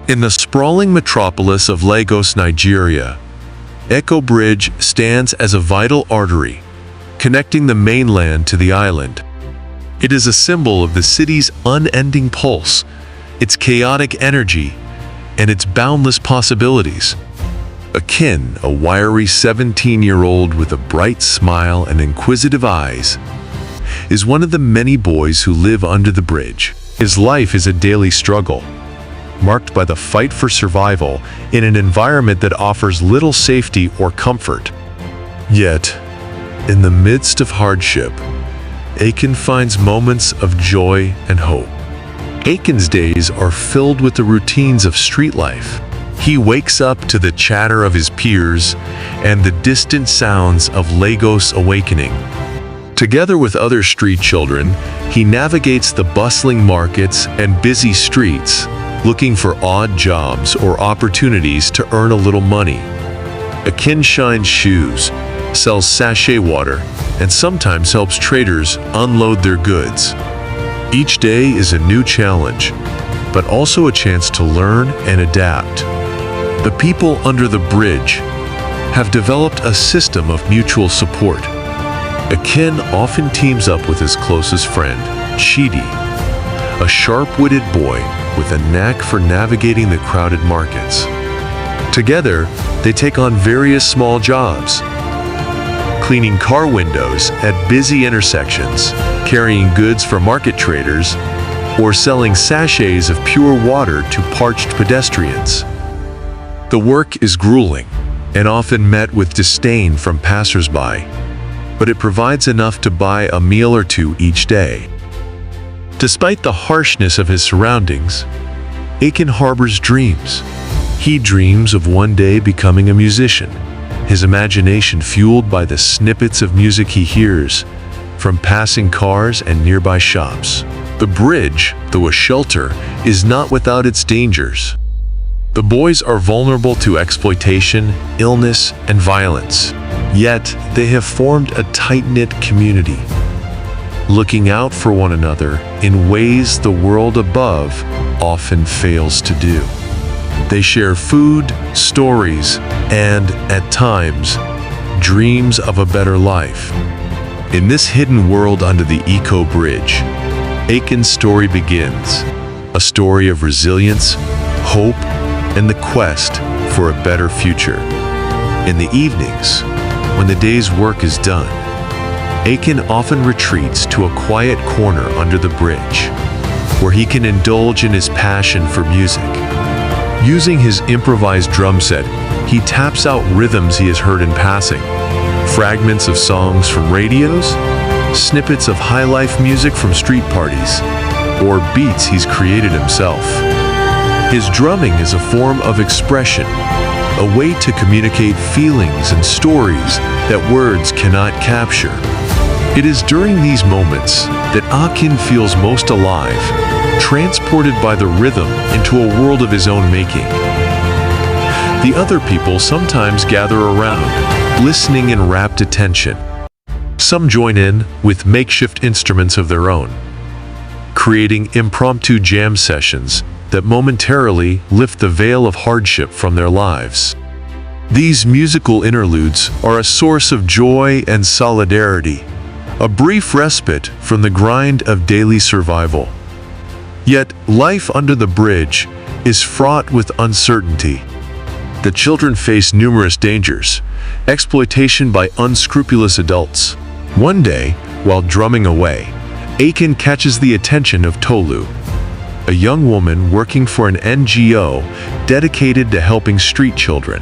In the sprawling metropolis of Lagos, Nigeria, Eko Bridge stands as a vital artery, connecting the mainland to the island. It is a symbol of the city's unending pulse, its chaotic energy, and its boundless possibilities. Akin, a wiry 17-year-old with a bright smile and inquisitive eyes, is one of the many boys who live under the bridge. His life is a daily struggle, marked by the fight for survival in an environment that offers little safety or comfort. Yet, in the midst of hardship, Akin finds moments of joy and hope. Akin's days are filled with the routines of street life. He wakes up to the chatter of his peers and the distant sounds of Lagos awakening. Together with other street children, he navigates the bustling markets and busy streets, looking for odd jobs or opportunities to earn a little money. Akin shines shoes, sells sachet water, and sometimes helps traders unload their goods. Each day is a new challenge, but also a chance to learn and adapt. The people under the bridge have developed a system of mutual support. Akin often teams up with his closest friend, Chidi, a sharp-witted boy with a knack for navigating the crowded markets. Together, they take on various small jobs, cleaning car windows at busy intersections, carrying goods for market traders, or selling sachets of pure water to parched pedestrians. The work is grueling and often met with disdain from passersby, but it provides enough to buy a meal or two each day. Despite the harshness of his surroundings, Akin harbors dreams. He dreams of one day becoming a musician, his imagination fueled by the snippets of music he hears from passing cars and nearby shops. The bridge, though a shelter, is not without its dangers. The boys are vulnerable to exploitation, illness, and violence, yet they have formed a tight-knit community, looking out for one another in ways the world above often fails to do. They share food, stories, and, at times, dreams of a better life. In this hidden world under the Eko Bridge, Akin's story begins, a story of resilience, hope, and the quest for a better future. In the evenings, when the day's work is done, Akin often retreats to a quiet corner under the bridge, where he can indulge in his passion for music. Using his improvised drum set, he taps out rhythms he has heard in passing, fragments of songs from radios, snippets of high-life music from street parties, or beats he's created himself. His drumming is a form of expression, a way to communicate feelings and stories that words cannot capture. It is during these moments that Akin feels most alive, transported by the rhythm into a world of his own making. The other people sometimes gather around, listening in rapt attention. Some join in with makeshift instruments of their own, creating impromptu jam sessions that momentarily lift the veil of hardship from their lives. These musical interludes are a source of joy and solidarity, a brief respite from the grind of daily survival. Yet, life under the bridge is fraught with uncertainty. The children face numerous dangers, exploitation by unscrupulous adults. One day, while drumming away, Akin catches the attention of Tolu, a young woman working for an NGO dedicated to helping street children.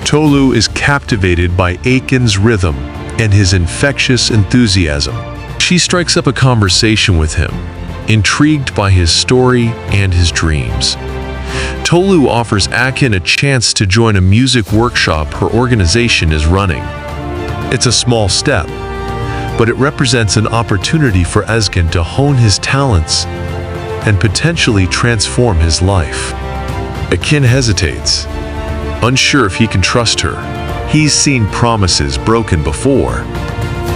Tolu is captivated by Akin's rhythm and his infectious enthusiasm. She strikes up a conversation with him, intrigued by his story and his dreams. Tolu offers Akin a chance to join a music workshop her organization is running. It's a small step, but it represents an opportunity for Akin to hone his talents and potentially transform his life. Akin hesitates, unsure if he can trust her. He's seen promises broken before,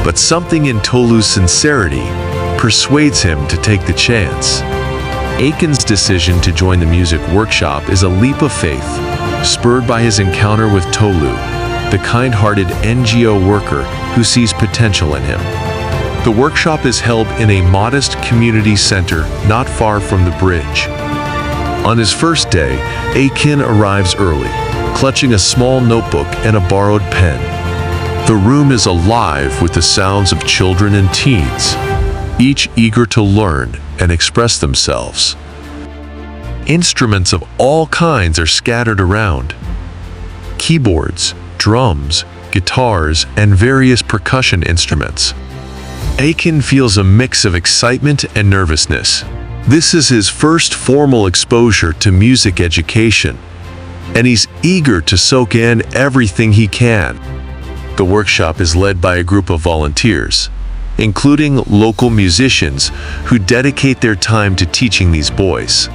but something in Tolu's sincerity persuades him to take the chance. Aiken's decision to join the music workshop is a leap of faith, spurred by his encounter with Tolu, the kind-hearted NGO worker who sees potential in him. The workshop is held in a modest community center not far from the bridge. On his first day, Aiken arrives early, clutching a small notebook and a borrowed pen. The room is alive with the sounds of children and teens, each eager to learn and express themselves. Instruments of all kinds are scattered around. Keyboards, drums, guitars, and various percussion instruments. Aiken feels a mix of excitement and nervousness. This is his first formal exposure to music education, and he's eager to soak in everything he can. The workshop is led by a group of volunteers, including local musicians who dedicate their time to teaching these boys.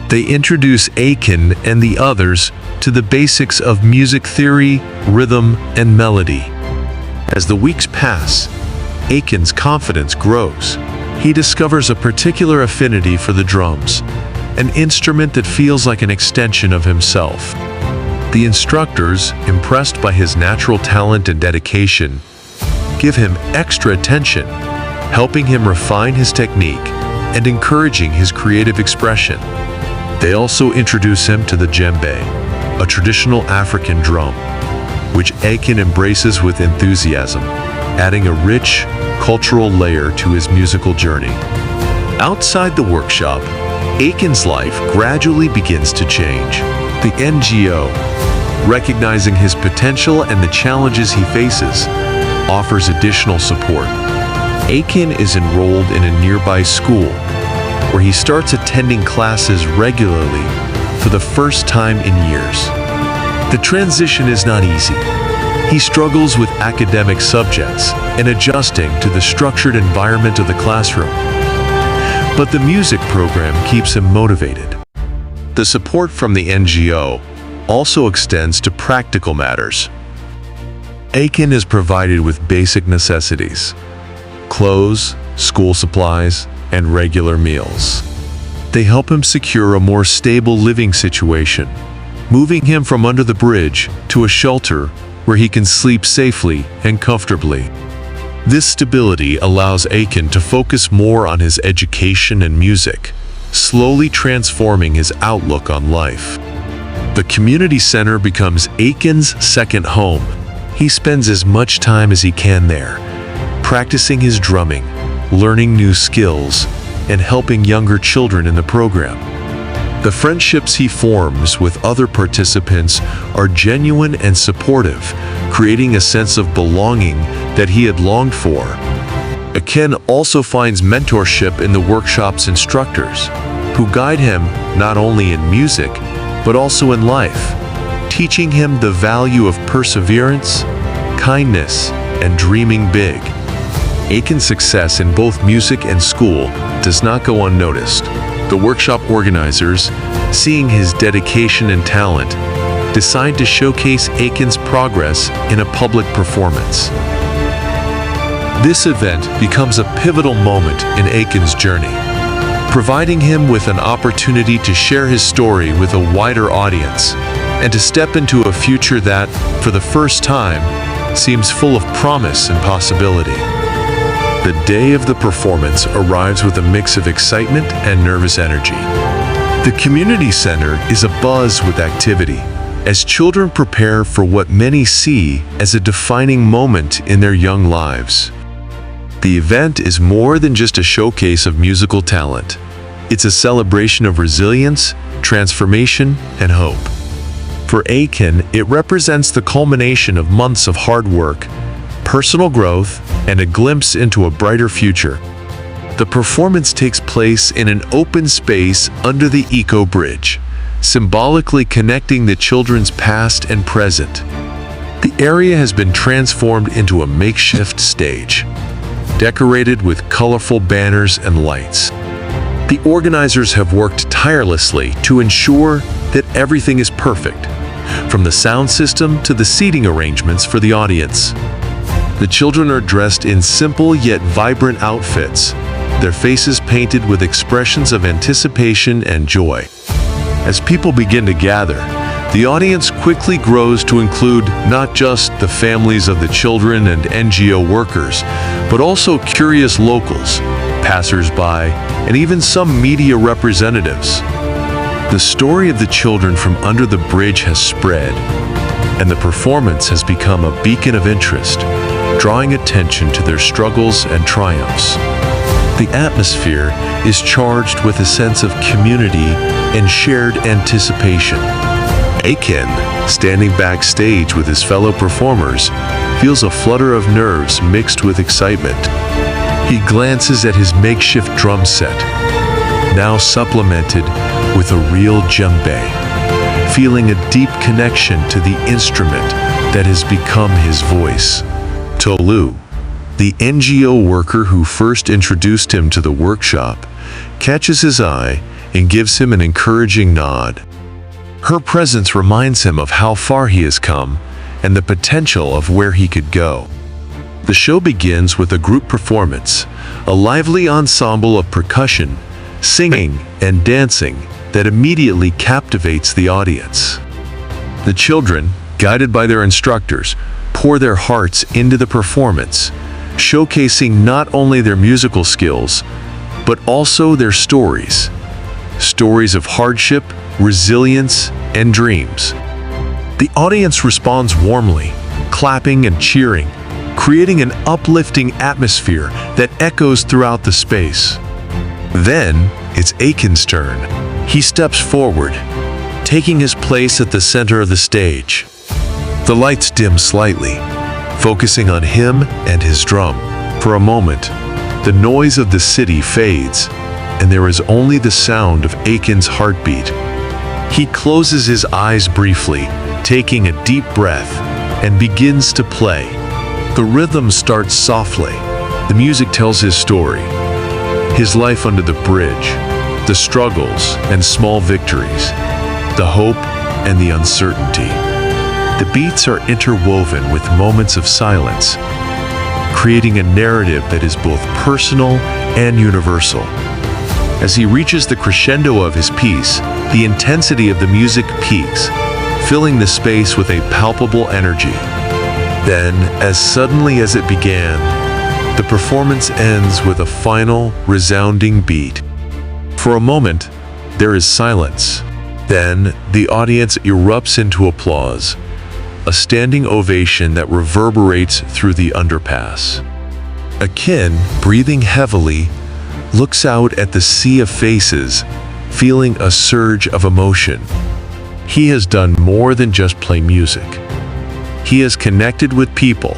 They introduce Aiken and the others to the basics of music theory, rhythm, and melody. As the weeks pass, Aiken's confidence grows. He discovers a particular affinity for the drums, an instrument that feels like an extension of himself. The instructors, impressed by his natural talent and dedication, give him extra attention, helping him refine his technique and encouraging his creative expression. They also introduce him to the djembe, a traditional African drum, which Aiken embraces with enthusiasm, adding a rich, cultural layer to his musical journey. Outside the workshop, Aiken's life gradually begins to change. The NGO, recognizing his potential and the challenges he faces, offers additional support. Aiken is enrolled in a nearby school, where he starts attending classes regularly for the first time in years. The transition is not easy. He struggles with academic subjects and adjusting to the structured environment of the classroom. But the music program keeps him motivated. The support from the NGO also extends to practical matters. Aiken is provided with basic necessities: clothes, school supplies, and regular meals. They help him secure a more stable living situation, moving him from under the bridge to a shelter where he can sleep safely and comfortably. This stability allows Aiken to focus more on his education and music, slowly transforming his outlook on life. The community center becomes Aiken's second home. He spends as much time as he can there, practicing his drumming, learning new skills, and helping younger children in the program. The friendships he forms with other participants are genuine and supportive, creating a sense of belonging that he had longed for. Aiken also finds mentorship in the workshop's instructors, who guide him not only in music, but also in life, teaching him the value of perseverance, kindness, and dreaming big. Aiken's success in both music and school does not go unnoticed. The workshop organizers, seeing his dedication and talent, decide to showcase Aiken's progress in a public performance. This event becomes a pivotal moment in Aiken's journey, providing him with an opportunity to share his story with a wider audience and to step into a future that, for the first time, seems full of promise and possibility. The day of the performance arrives with a mix of excitement and nervous energy. The community center is abuzz with activity as children prepare for what many see as a defining moment in their young lives. The event is more than just a showcase of musical talent. It's a celebration of resilience, transformation, and hope. For Aiken, it represents the culmination of months of hard work, personal growth, and a glimpse into a brighter future. The performance takes place in an open space under the Eco Bridge, symbolically connecting the children's past and present. The area has been transformed into a makeshift stage, decorated with colorful banners and lights. The organizers have worked tirelessly to ensure that everything is perfect, from the sound system to the seating arrangements for the audience. The children are dressed in simple yet vibrant outfits, their faces painted with expressions of anticipation and joy. As people begin to gather, the audience quickly grows to include not just the families of the children and NGO workers, but also curious locals, passers-by, and even some media representatives. The story of the children from under the bridge has spread, and the performance has become a beacon of interest, drawing attention to their struggles and triumphs. The atmosphere is charged with a sense of community and shared anticipation. Akin, standing backstage with his fellow performers, feels a flutter of nerves mixed with excitement. He glances at his makeshift drum set, now supplemented with a real djembe, feeling a deep connection to the instrument that has become his voice. Tolu, the NGO worker who first introduced him to the workshop, catches his eye and gives him an encouraging nod. Her presence reminds him of how far he has come and the potential of where he could go. The show begins with a group performance, a lively ensemble of percussion, singing, and dancing that immediately captivates the audience. The children, guided by their instructors, pour their hearts into the performance, showcasing not only their musical skills, but also their stories. Stories of hardship, resilience, and dreams. The audience responds warmly, clapping and cheering, creating an uplifting atmosphere that echoes throughout the space. Then, it's Akin's turn. He steps forward, taking his place at the center of the stage. The lights dim slightly, focusing on him and his drum. For a moment, the noise of the city fades, and there is only the sound of Akin's heartbeat. He closes his eyes briefly, taking a deep breath, and begins to play. The rhythm starts softly. The music tells his story, his life under the bridge, the struggles and small victories, the hope and the uncertainty. The beats are interwoven with moments of silence, creating a narrative that is both personal and universal. As he reaches the crescendo of his piece, the intensity of the music peaks, filling the space with a palpable energy. Then, as suddenly as it began, the performance ends with a final, resounding beat. For a moment, there is silence. Then, the audience erupts into applause, a standing ovation that reverberates through the underpass. Akin, breathing heavily, looks out at the sea of faces, feeling a surge of emotion. He has done more than just play music. He has connected with people,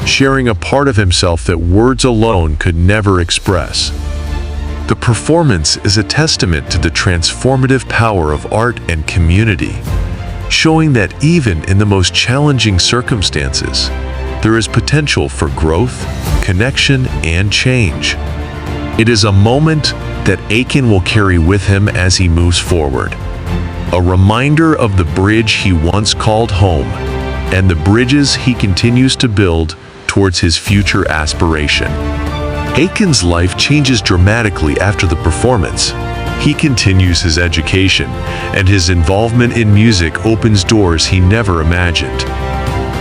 sharing a part of himself that words alone could never express. The performance is a testament to the transformative power of art and community, showing that even in the most challenging circumstances, there is potential for growth, connection, and change. It is a moment that Akin will carry with him as he moves forward. A reminder of the bridge he once called home, and the bridges he continues to build towards his future aspiration. Akin's life changes dramatically after the performance. He continues his education, and his involvement in music opens doors he never imagined.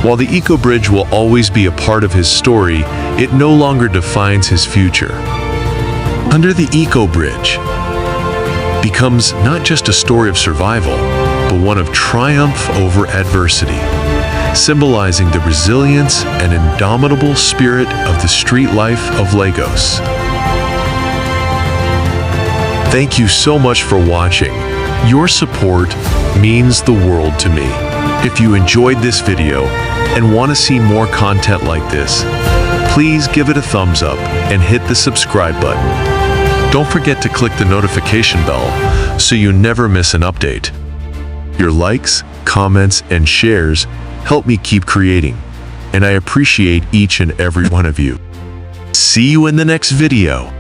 While the Eco Bridge will always be a part of his story, it no longer defines his future. Under the Eco Bridge becomes not just a story of survival, but one of triumph over adversity, symbolizing the resilience and indomitable spirit of the street life of Lagos. Thank you so much for watching. Your support means the world to me. If you enjoyed this video and want to see more content like this, please give it a thumbs up and hit the subscribe button. Don't forget to click the notification bell so you never miss an update. Your likes, comments, and shares help me keep creating, and I appreciate each and every one of you. See you in the next video.